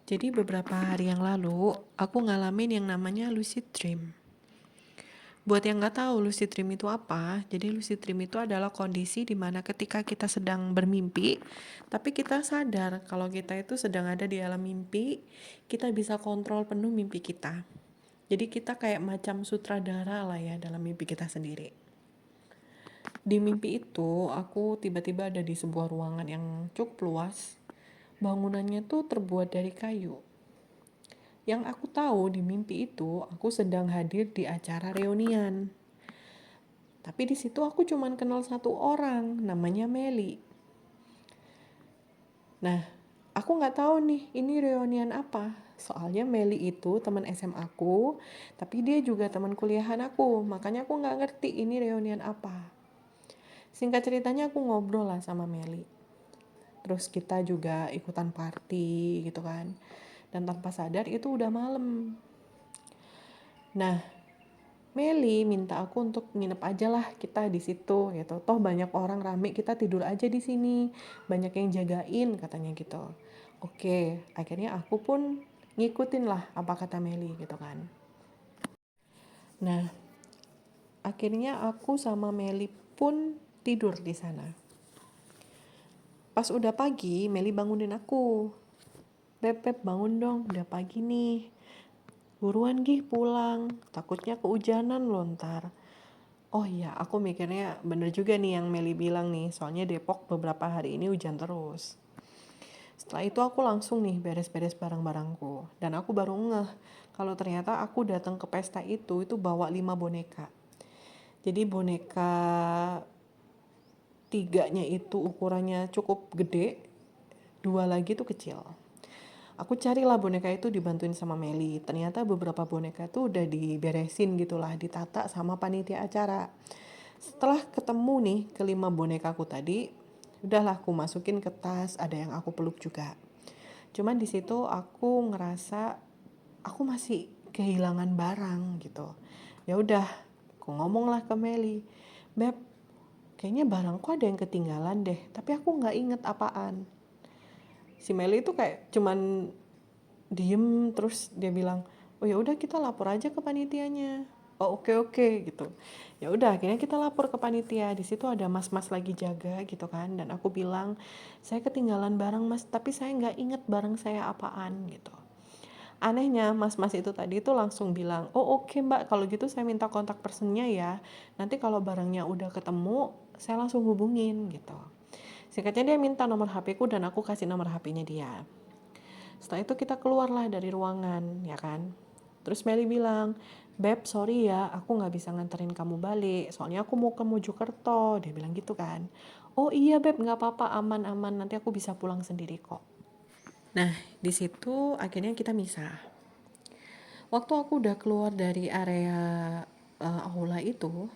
Jadi beberapa hari yang lalu, aku ngalamin yang namanya lucid dream. Buat yang nggak tahu lucid dream itu apa, jadi lucid dream itu adalah kondisi di mana ketika kita sedang bermimpi, tapi kita sadar kalau kita itu sedang ada di alam mimpi, kita bisa kontrol penuh mimpi kita. Jadi kita kayak macam sutradara lah ya dalam mimpi kita sendiri. Di mimpi itu, aku tiba-tiba ada di sebuah ruangan yang cukup luas. Bangunannya tuh terbuat dari kayu. Yang aku tahu di mimpi itu, aku sedang hadir di acara reunian. Tapi di situ aku cuman kenal satu orang, namanya Meli. Nah, aku nggak tahu nih, ini reunian apa. Soalnya Meli itu teman SMA aku, tapi dia juga teman kuliahan aku. Makanya aku nggak ngerti ini reunian apa. Singkat ceritanya aku ngobrol lah sama Meli. Terus kita juga ikutan party gitu kan. Dan tanpa sadar itu udah malam. Nah, Meli minta aku untuk nginep aja lah kita di situ gitu. Toh banyak orang rame, kita tidur aja di sini. Banyak yang jagain katanya gitu. Oke, akhirnya aku pun ngikutin lah apa kata Meli gitu kan. Nah, akhirnya aku sama Meli pun tidur di sana. Pas udah pagi, Meli bangunin aku. Beb, bangun dong, udah pagi nih. Buruan Gih pulang, takutnya kehujanan loh ntar. Oh iya, aku mikirnya bener juga nih yang Meli bilang nih, soalnya Depok beberapa hari ini hujan terus. Setelah itu aku langsung nih beres-beres barang-barangku. Dan aku baru ngeh kalau ternyata aku datang ke pesta itu bawa 5 boneka. Jadi boneka tiganya itu ukurannya cukup gede, 2 lagi tuh kecil. Aku carilah boneka itu dibantuin sama Meli. Ternyata beberapa boneka tuh udah diberesin gitulah, ditata sama panitia acara. Setelah ketemu nih kelima bonekaku tadi, udahlah aku masukin ke tas, ada yang aku peluk juga. Cuman di situ aku ngerasa aku masih kehilangan barang gitu. Ya udah, aku ngomong lah ke Meli, Beb, kayaknya barangku ada yang ketinggalan deh, tapi aku nggak inget apaan. Si Meli itu kayak cuman diem terus dia bilang, oh ya udah kita lapor aja ke panitianya. Oh oke gitu. Ya udah akhirnya kita lapor ke panitia. Di situ ada mas-mas lagi jaga gitu kan. Dan aku bilang saya ketinggalan barang mas, tapi saya nggak inget barang saya apaan gitu. Anehnya mas-mas itu tadi tuh langsung bilang, oh oke mbak kalau gitu saya minta kontak personnya ya. Nanti kalau barangnya udah ketemu saya langsung hubungin gitu. Singkatnya dia minta nomor HP ku dan aku kasih nomor HP-nya dia. Setelah itu kita keluarlah dari ruangan, ya kan. Terus Meli bilang, Beb sorry ya, aku gak bisa nganterin kamu balik, soalnya aku mau ke Mojokerto, dia bilang gitu kan. Oh iya Beb, gak apa-apa, aman-aman, nanti aku bisa pulang sendiri kok. Nah, di situ akhirnya kita misah. Waktu aku udah keluar dari area aula itu,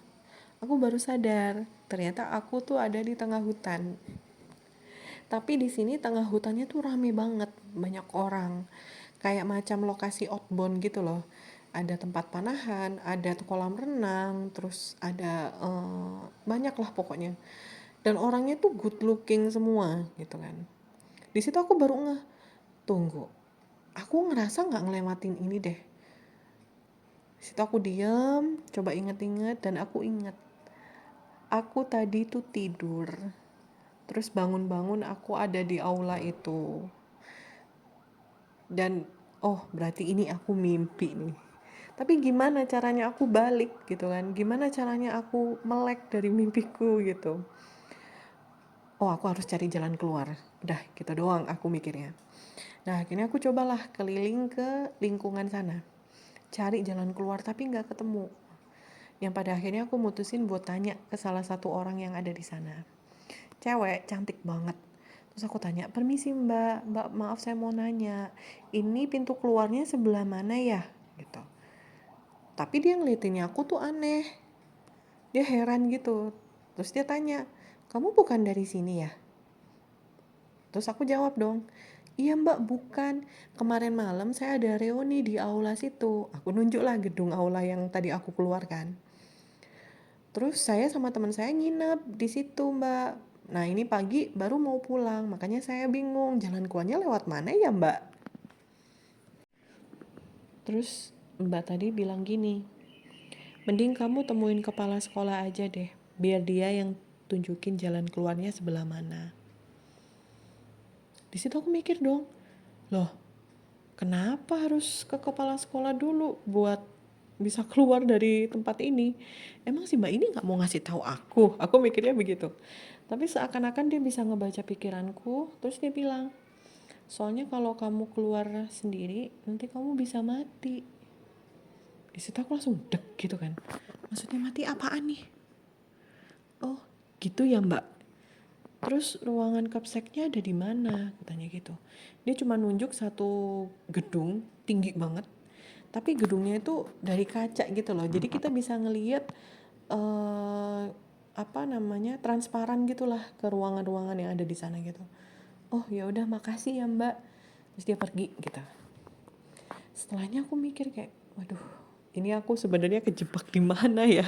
aku baru sadar, ternyata aku tuh ada di tengah hutan. Tapi di sini tengah hutannya tuh rame banget, banyak orang. Kayak macam lokasi outbound gitu loh. Ada tempat panahan, ada kolam renang, terus ada banyak lah pokoknya. Dan orangnya tuh good looking semua gitu kan. Di situ aku baru ngeh, tunggu, aku ngerasa nggak ngelewatin ini deh. Di situ aku diam, coba inget-inget dan aku inget. Aku tadi tuh tidur, terus bangun-bangun aku ada di aula itu. Dan oh berarti ini aku mimpi nih. Tapi gimana caranya aku balik gitu kan, gimana caranya aku melek dari mimpiku gitu. Oh aku harus cari jalan keluar, udah gitu doang aku mikirnya. Nah akhirnya aku cobalah keliling ke lingkungan sana, cari jalan keluar tapi nggak ketemu. Yang pada akhirnya aku mutusin buat tanya ke salah satu orang yang ada di sana. Cewek cantik banget. Terus aku tanya, permisi mbak maaf saya mau nanya, ini pintu keluarnya sebelah mana ya? Gitu. Tapi dia ngeliatin aku tuh aneh, dia heran gitu. Terus dia tanya, kamu bukan dari sini ya? Terus aku jawab dong, iya mbak bukan, kemarin malam saya ada reuni di aula situ. Aku nunjuk lah gedung aula yang tadi aku keluarkan. Terus saya sama teman saya nginep di situ mbak. Nah ini pagi baru mau pulang, makanya saya bingung jalan keluarnya lewat mana ya mbak? Terus mbak tadi bilang gini, mending kamu temuin kepala sekolah aja deh, biar dia yang tunjukin jalan keluarnya sebelah mana. Di situ aku mikir dong, loh kenapa harus ke kepala sekolah dulu buat bisa keluar dari tempat ini? Emang si mbak ini nggak mau ngasih tahu aku mikirnya begitu. Tapi seakan-akan dia bisa ngebaca pikiranku, terus dia bilang, soalnya kalau kamu keluar sendiri, nanti kamu bisa mati. Di situ aku langsung deg gitu kan. Maksudnya mati apaan nih? Oh, gitu ya mbak. Terus ruangan kapseknya ada di mana? Katanya gitu. Dia cuma nunjuk satu gedung tinggi banget, tapi gedungnya itu dari kaca gitu loh. Jadi kita bisa ngelihat apa namanya, transparan gitulah ke ruangan-ruangan yang ada di sana gitu. Oh ya udah makasih ya mbak. Terus dia pergi gitu. Setelahnya aku mikir kayak, waduh, ini aku sebenarnya kejebak di mana ya?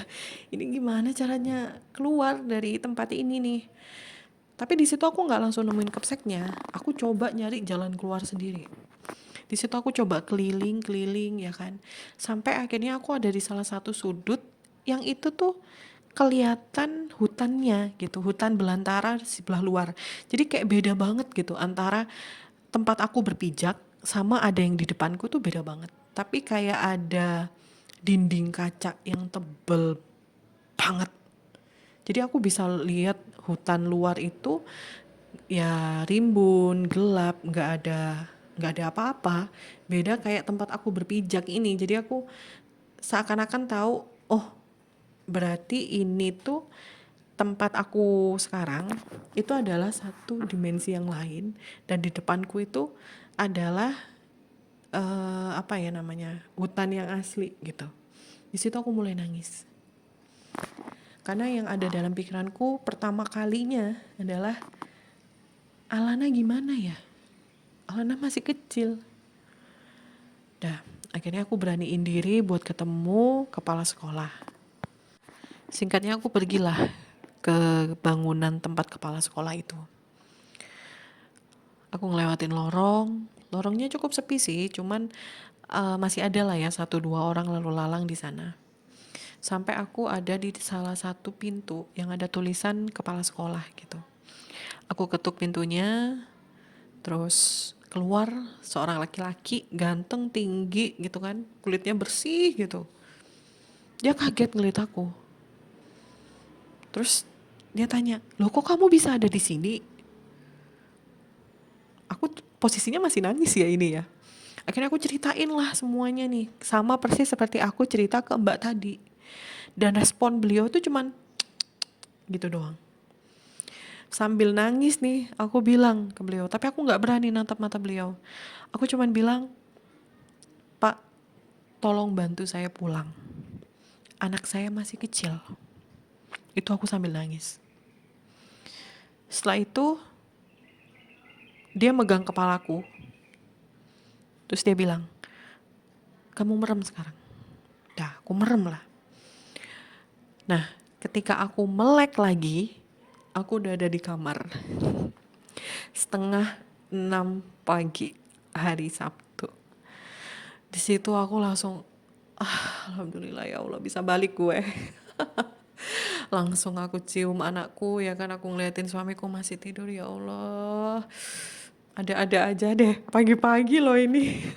Ini gimana caranya keluar dari tempat ini nih? Tapi di situ aku nggak langsung nemuin kapseknya. Aku coba nyari jalan keluar sendiri. Di situ aku coba keliling-keliling ya kan. Sampai akhirnya aku ada di salah satu sudut yang itu tuh kelihatan hutannya gitu, hutan belantara di sebelah luar. Jadi kayak beda banget gitu antara tempat aku berpijak sama ada yang di depanku tuh beda banget. Tapi kayak ada dinding kaca yang tebel banget. Jadi aku bisa lihat hutan luar itu ya rimbun, gelap, nggak ada apa-apa. Beda kayak tempat aku berpijak ini. Jadi aku seakan-akan tahu, oh berarti ini tuh tempat aku sekarang itu adalah satu dimensi yang lain, dan di depanku itu adalah apa ya namanya, hutan yang asli gitu. Di situ aku mulai nangis. Karena yang ada dalam pikiranku pertama kalinya adalah, Alana gimana ya? Alana masih kecil. Dah, akhirnya aku beraniin diri buat ketemu kepala sekolah. Singkatnya aku pergilah ke bangunan tempat kepala sekolah itu. Aku ngelewatin lorongnya cukup sepi sih, cuman masih ada lah ya 1-2 orang lalu lalang di sana. Sampai aku ada di salah satu pintu yang ada tulisan kepala sekolah gitu. Aku ketuk pintunya, terus keluar seorang laki-laki ganteng, tinggi gitu kan, kulitnya bersih gitu. Dia kaget ngeliat aku. Terus dia tanya, loh kok kamu bisa ada di sini? Aku posisinya masih nangis ya ini ya. Akhirnya aku ceritain lah semuanya nih, sama persis seperti aku cerita ke mbak tadi. Dan respon beliau tuh cuman gitu doang. Sambil nangis nih, aku bilang ke beliau, tapi aku gak berani natap mata beliau. Aku cuman bilang, Pak, tolong bantu saya pulang. Anak saya masih kecil. Itu aku sambil nangis. Setelah itu, dia megang kepalaku. Terus dia bilang, kamu merem sekarang. Dah, aku merem lah. Nah, ketika aku melek lagi, aku udah ada di kamar. 5:30 pagi hari Sabtu. Di situ aku langsung, alhamdulillah ya Allah bisa balik gue. Langsung aku cium anakku ya kan, aku ngeliatin suamiku masih tidur, ya Allah. Ada-ada aja deh, pagi-pagi loh ini.